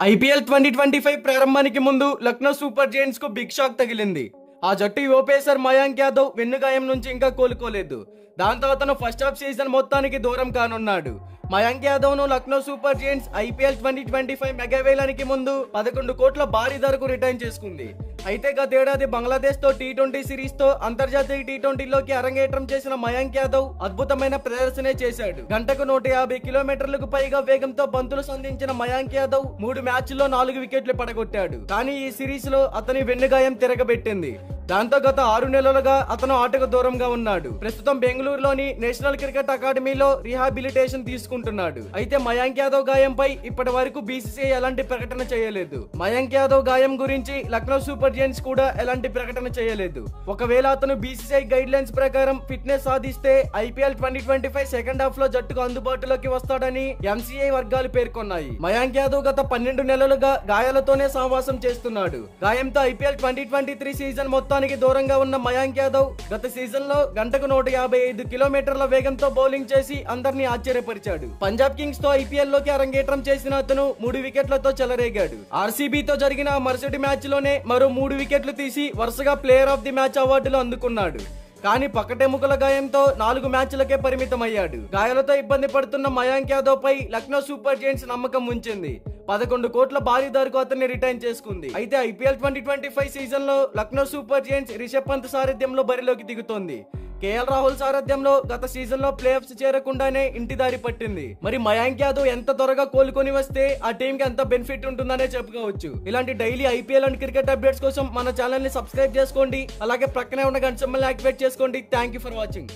IPL 2025 ప్రారంభానికి ముందు Lucknow super Giants కు బిగ్ షాక్ తగిలింది. ఆ జట్టు యువ పేసర్ మయాంక్ యాదవ్ వెన్నుగాయం నుంచి ఇంకా కోలుకోలేదు. దాంతో అతను ఫస్ట్ హాఫ్ సీజన్ మొత్తానికి దూరం కానున్నాడు. మయాంక్ యాదవ్ ను Lucknow super giants IPL 2025 mega వేలానికి ముందు 11 కోట్ల భారీ ధరకు రిటైన్ చేసుకుంది. అయితే గతేడాది బంగ్లాదేశ్ తో టీ20 సిరీస్ తో అంతర్జాతీయ టీ20లోకి అరంగేట్రం చేసిన మయాంక్ యాదవ్ అద్భుతమైన ప్రదర్శనే చేశాడు. గంటకు 150 కిలోమీటర్లకు పైగా వేగంతో బంతులు సంధించిన మయాంక్ యాదవ్ 3 మ్యాచ్ల్లో 4 వికెట్లు పడగొట్టాడు. కానీ ఈ సిరీస్ లో అతని వెన్నుగాయం తిరగబెట్టింది. దాంతో గత 6 నెలలుగా అతను ఆటకు దూరంగా ఉన్నాడు. ప్రస్తుతం బెంగళూరులోని నేషనల్ క్రికెట్ అకాడమీలో రీహాబిలిటేషన్ తీసుకుంటున్నాడు. అయితే మయాంక్ యాదవ్ గాయంపై ఇప్పటి వరకు బీసీసీఐ ఎలాంటి ప్రకటన చేయలేదు. మయాంక్ యాదవ్ గాయం గురించి లక్నో సూపర్ జైంట్స్ కూడా ఎలాంటి ప్రకటన చేయలేదు. ఒకవేళ అతను బీసీసీఐ గైడ్ లైన్స్ ప్రకారం ఫిట్నెస్ సాధిస్తే ఐపీఎల్ 2025 సెకండ్ హాఫ్ లో జట్టుకు అందుబాటులోకి వస్తాడని ఎంసీఐ వర్గాలు పేర్కొన్నాయి. మయాంక్ యాదవ్ గత 12 నెలలుగా గాయాలతోనే సహవాసం చేస్తున్నాడు. గాయంతో ఐపీఎల్ 2023 సీజన్ మొత్తం దూరంగా ఉన్న మయాంక్ యాదవ్ గత సీజన్ లో గంటకు 155 కిలోమీటర్ల వేగంతో బౌలింగ్ చేసి అందరినీ ఆశ్చర్యపరిచాడు. పంజాబ్ కింగ్స్ తో ఐపీఎల్ లోకి అరంగేట్రం చేసిన అతను 3 వికెట్లతో చెలరేగాడు. ఆర్సీబీతో జరిగిన మరుసటి మ్యాచ్ లోనే మరో 3 వికెట్లు తీసి వరుసగా ప్లేయర్ ఆఫ్ ది మ్యాచ్ అవార్డులు అందుకున్నాడు. కానీ పక్కటెముకల గాయంతో 4 మ్యాచ్లకే పరిమితమయ్యాడు. గాయాలతో ఇబ్బంది పడుతున్న మయాంక్ యాదవ్ పై లక్నో సూపర్ జైంట్స్ నమ్మకం ఉంచింది. 11 కోట్ల భారీ ధరకు అతన్ని రిటైన్ చేసుకుంది. అయితే ఐపీఎల్ 2025 సీజన్ లో లక్నో సూపర్ జైంట్స్ రిషబ్ పంత్ సారథ్యంలో బరిలోకి దిగుతోంది. కేఎల్ రాహుల్ సారథ్యంలో గత సీజన్ లో ప్లే ఆఫ్స్ చేరకుండానే ఇంటి దారి పట్టింది. మరి మయాంక్ యాదవ్ ఎంత త్వరగా కోలుకొని వస్తే ఆ టీం కి ఎంత బెనిఫిట్ ఉంటుందనే చెప్పుకోవచ్చు. ఇలాంటి daily IPL and cricket updates కోసం మన ఛానల్ ని సబ్స్క్రైబ్ చేసుకోండి. అలాగే ప్రక్కనే ఉన్న గంట సింబల్ ని యాక్టివేట్ చేసుకోండి. Thank you for watching.